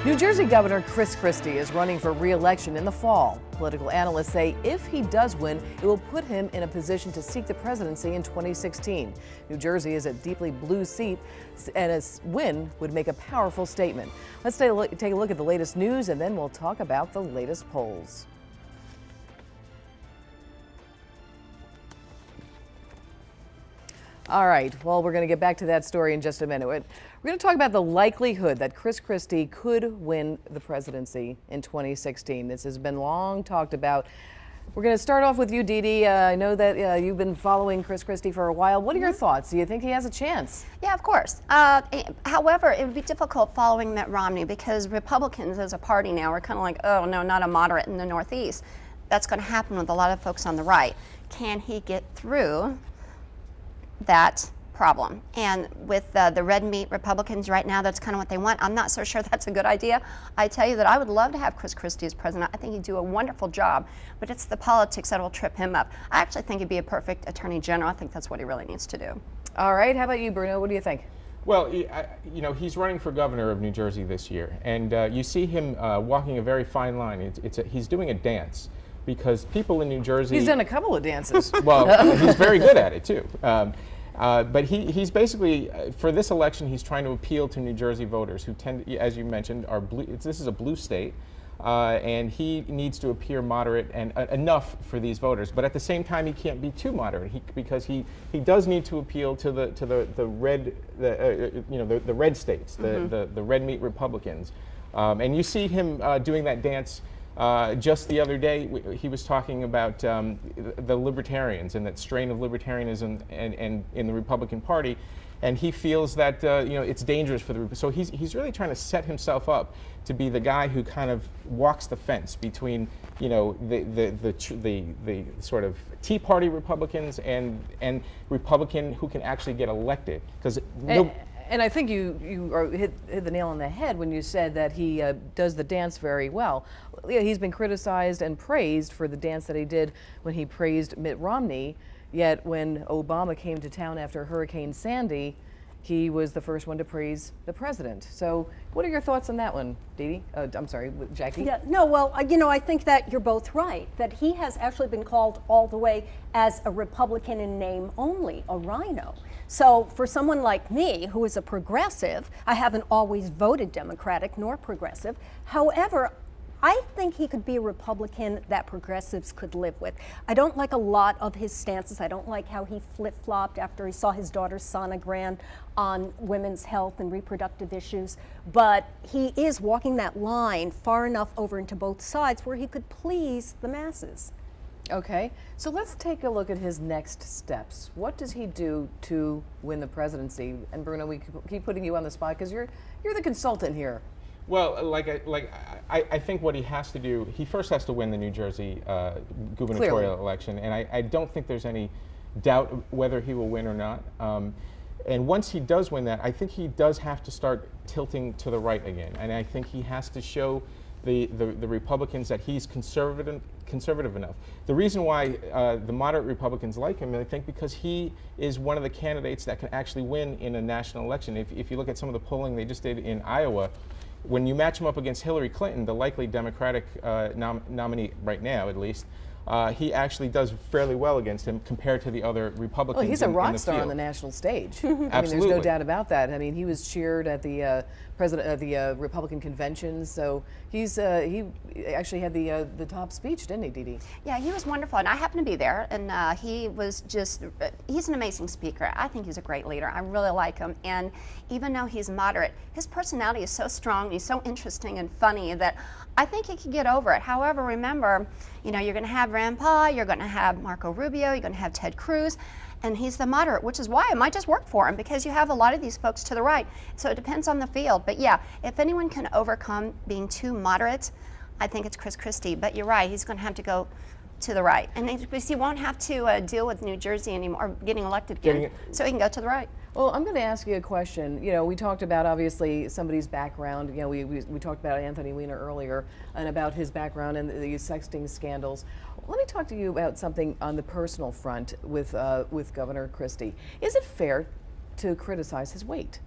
New Jersey Governor Chris Christie is running for re-election in the fall. Political analysts say if he does win, it will put him in a position to seek the presidency in 2016. New Jersey is a deeply blue seat, and a win would make a powerful statement. Let's take a look at the latest news, and then we'll talk about the latest polls. All right, well, we're going to get back to that story in just a minute. We're going to talk about the likelihood that Chris Christie could win the presidency in 2016. This has been long talked about. We're going to start off with you, Dee Dee. I know that you've been following Chris Christie for a while. What are your thoughts? Do you think he has a chance? Yeah, of course. However, it would be difficult following Mitt Romney because Republicans as a party now are kind of like, oh, no, not a moderate in the Northeast. That's going to happen with a lot of folks on the right. Can he get through that problem? And with the red meat Republicans right now, that's kind of what they want. I'm not so sure that's a good idea. I tell you that I would love to have Chris Christie as president. I think he'd do a wonderful job, but it's the politics that will trip him up. I actually think he'd be a perfect attorney general. I think that's what he really needs to do. All right, how about you, Bruno? What do you think? Well, you know, he's running for governor of New Jersey this year, and you see him walking a very fine line. He's doing a dance, because people in New Jersey... He's done a couple of dances. Well, he's very good at it, too. But he's basically, for this election, he's trying to appeal to New Jersey voters who tend, as you mentioned, are blue. This is a blue state, and he needs to appear moderate and enough for these voters. But at the same time, he can't be too moderate because he does need to appeal to the red, the red states, the red meat Republicans. And you see him doing that dance. Just the other day, he was talking about the libertarians and that strain of libertarianism and in the Republican Party, and he feels that it's dangerous for the. So he's really trying to set himself up to be the guy who kind of walks the fence between the sort of Tea Party Republicans and Republican who can actually get elected, because And I think you hit the nail on the head when you said that he does the dance very well. Yeah, he's been criticized and praised for the dance that he did when he praised Mitt Romney, yet when Obama came to town after Hurricane Sandy, he was the first one to praise the president. So what are your thoughts on that one, Dee Dee? I'm sorry, Jackie? Yeah, no, well, I think that you're both right, that he has actually been called all the way as a Republican in name only, a rhino. So for someone like me, who is a progressive, I haven't always voted Democratic nor progressive. However, I think he could be a Republican that progressives could live with. I don't like a lot of his stances. I don't like how he flip-flopped after he saw his daughter's sonogram on women's health and reproductive issues. But he is walking that line far enough over into both sides where he could please the masses. Okay, so let's take a look at his next steps. What does he do to win the presidency? And Bruno, we keep putting you on the spot because you're the consultant here. Well, I think what he has to do, he first has to win the New Jersey gubernatorial election, and I don't think there's any doubt whether he will win or not. And once he does win that, I think he does have to start tilting to the right again, and I think he has to show the Republicans that he's conservative enough. The reason why the moderate Republicans like him, I think, because he is one of the candidates that can actually win in a national election. If you look at some of the polling they just did in Iowa, when you match him up against Hillary Clinton, the likely Democratic nominee right now, at least, he actually does fairly well against him compared to the other Republicans. Well, he's a rock star field. on the national stage. I mean, Absolutely. there's no doubt about that. I mean, he was cheered at the Republican conventions, so he actually had the top speech, didn't he, Dee Dee? Yeah, he was wonderful, and I happened to be there, and he was just, he's an amazing speaker. I think he's a great leader. I really like him, and even though he's moderate, his personality is so strong, he's so interesting and funny that I think he could get over it. However, remember, you're going to have Rand Paul, you're going to have Marco Rubio, you're going to have Ted Cruz, and he's the moderate, which is why it might just work for him, because you have a lot of these folks to the right. So it depends on the field. But yeah, if anyone can overcome being too moderate, I think it's Chris Christie. But you're right, he's going to have to go to the right. And he won't have to deal with New Jersey anymore, or getting elected again, so he can go to the right. Well, I'm going to ask you a question. We talked about, obviously, somebody's background. We talked about Anthony Weiner earlier and about his background and the sexting scandals. Let me talk to you about something on the personal front with Governor Christie. Is it fair to criticize his weight?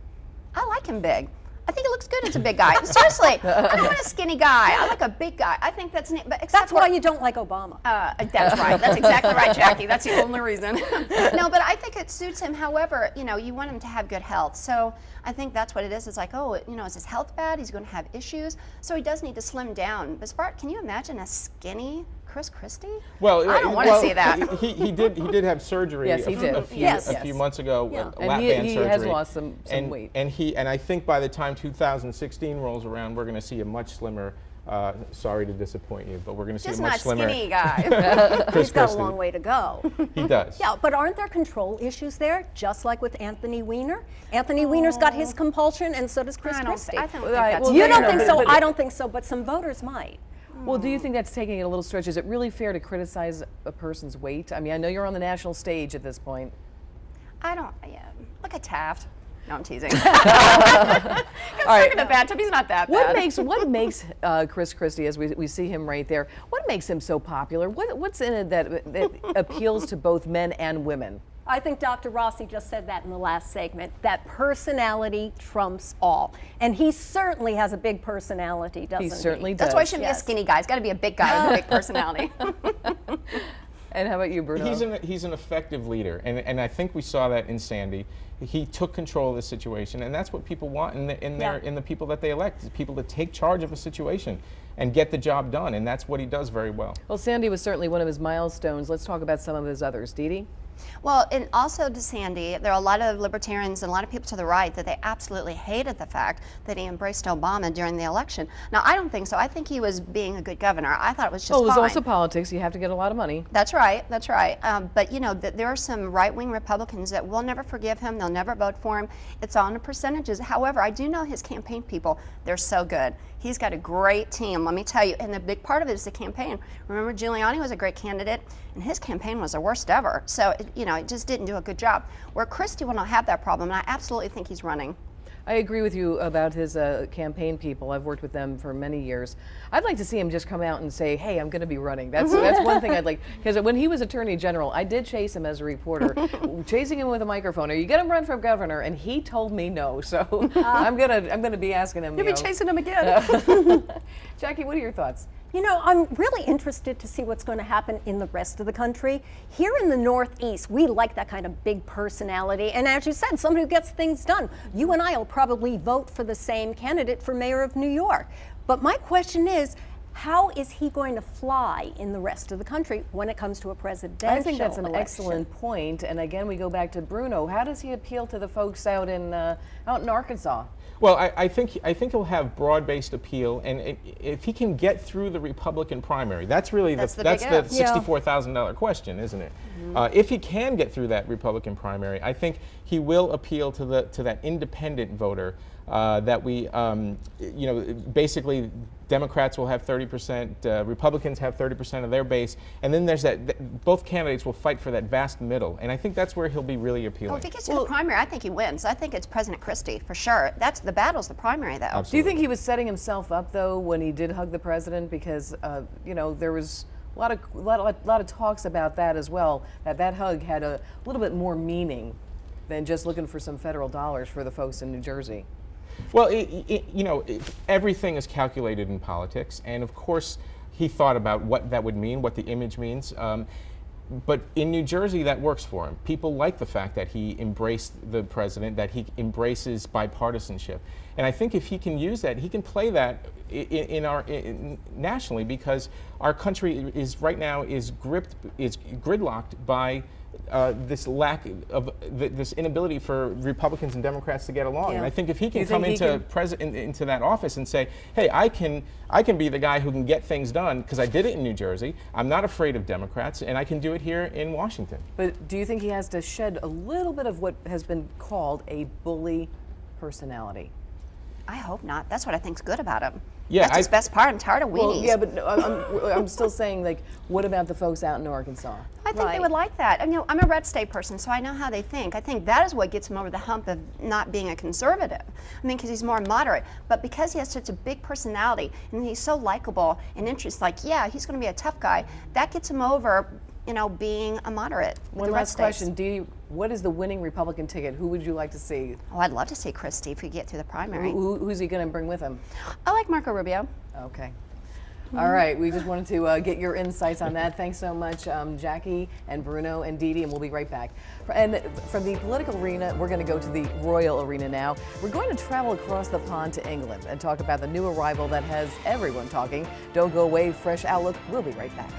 I like him big. I think it looks good as a big guy. Seriously, I don't want a skinny guy. I like a big guy. I think that's neat. But That's why you don't like Obama. That's right. That's exactly right, Jackie. That's the only reason. No, but I think it suits him. However, you know, you want him to have good health. So I think that's what it is. It's like, oh, you know, is his health bad? He's going to have issues. So he does need to slim down. But can you imagine a skinny Chris Christie? Well, I don't want to see that. He did have surgery. Yes, he did. A few months ago, Yeah. lap And band he surgery. has lost some weight. And I think by the time 2016 rolls around, we're going to see a much slimmer. Sorry to disappoint you, but we're going to see Just a much not slimmer skinny guy. Chris He's got a Christie. long way to go. He does. Yeah, but aren't there control issues there, just like with Anthony Weiner? Anthony Weiner's got his compulsion, and so does Chris I Christie. don't think Well, that's well, You no, don't no, think but- so, but- I don't think so, but some voters might. Well, do you think that's taking it a little stretch? Is it really fair to criticize a person's weight? I mean, I know you're on the national stage at this point. I don't. Yeah. Look at Taft. No, I'm teasing. All right. Talking to bad He's not that What bad. makes Chris Christie, as we see him right there, what makes him so popular? What's in it that appeals to both men and women? I think Dr. Rossi just said that in the last segment, that personality trumps all. And he certainly has a big personality, doesn't he? He certainly does. That's why he shouldn't be a Yes. skinny guy. He's got to be a big guy with a big personality. And how about you, Bruno? He's an effective leader, and I think we saw that in Sandy. He took control of the situation, and that's what people want in the people that they elect, is people to take charge of a situation and get the job done, and that's what he does very well. Well, Sandy was certainly one of his milestones. Let's talk about some of his others. Dee Dee? Well, and also to Sandy, there are a lot of libertarians and a lot of people to the right that they absolutely hated the fact that he embraced Obama during the election. Now, I don't think so. I think he was being a good governor. I thought it was just Oh, there's fine. also politics. You have to get a lot of money. That's right. That's right. But you know, there are some right-wing Republicans that will never forgive him. They'll never vote for him. It's on the percentages. However, I do know his campaign people. They're so good. He's got a great team, let me tell you. And the big part of it is the campaign. Remember, Giuliani was a great candidate, and his campaign was the worst ever. So, you know, it just didn't do a good job. Where Christie will not have that problem, and I absolutely think he's running. I agree with you about his campaign people. I've worked with them for many years. I'd like to see him just come out and say, hey, I'm going to be running. That's one thing I'd like. Because when he was Attorney General, I did chase him as a reporter, chasing him with a microphone. Are you going to run for governor? And he told me no. So I'm gonna be asking him. You'll be chasing him again. Jackie, what are your thoughts? You know, I'm really interested to see what's going to happen in the rest of the country. Here in the Northeast, we like that kind of big personality. And as you said, somebody who gets things done. You and I will probably vote for the same candidate for mayor of New York. But my question is, how is he going to fly in the rest of the country when it comes to a presidential I think that's an election? excellent point. And again, we go back to Bruno. How does he appeal to the folks out in Arkansas? Well, I think he'll have broad-based appeal, and if he can get through the Republican primary, that's really That's the the big if. $64,000 question, isn't it? If he can get through that Republican primary, I think he will appeal to that independent voter that we, you know, basically Democrats will have 30%, Republicans have 30% of their base, and then there's both candidates will fight for that vast middle, and I think that's where he'll be really appealing. Well, if he gets to the primary, I think he wins. I think it's President Christie for sure. That's the battle's the primary, though. Absolutely. Do you think he was setting himself up though when he did hug the president? Because you know, there was a lot of talks about that as well. That hug had a little bit more meaning than just looking for some federal dollars for the folks in New Jersey. Well, you know, everything is calculated in politics, and of course he thought about what that would mean, what the image means. But in New Jersey, that works for him. People like the fact that he embraced the president, that he embraces bipartisanship. And I think if he can use that, he can play that nationally, because our country is right now is gridlocked by this lack of this inability for Republicans and Democrats to get along. Yeah. And I think if he can You come think into that office and say, hey, I can be the guy who can get things done because I did it in New Jersey. I'm not afraid of Democrats, and I can do it here in Washington. But do you think he has to shed a little bit of what has been called a bully personality? I hope not. That's what I think's good about him. Yeah, That's his best part. I'm tired of weenies. Well, yeah, but I'm still saying, like, what about the folks out in Arkansas? I think they would like that. You know, I'm a red state person, so I know how they think. I think that is what gets him over the hump of not being a conservative. I mean, because he's more moderate. But because he has such a big personality and he's so likable and interesting, like, yeah, he's going to be a tough guy, that gets him over, you know, being a moderate. with One the red last states. question, Dee Dee. what is the winning Republican ticket? Who would you like to see? Oh, I'd love to see Christie if we get through the primary. Who's he going to bring with him? I like Marco Rubio. Okay. All right, we just wanted to get your insights on that. Thanks so much, Jackie and Bruno and Dee Dee, and we'll be right back. And from the political arena, we're going to go to the royal arena now. We're going to travel across the pond to England and talk about the new arrival that has everyone talking. Don't go away, Fresh Outlook. We'll be right back.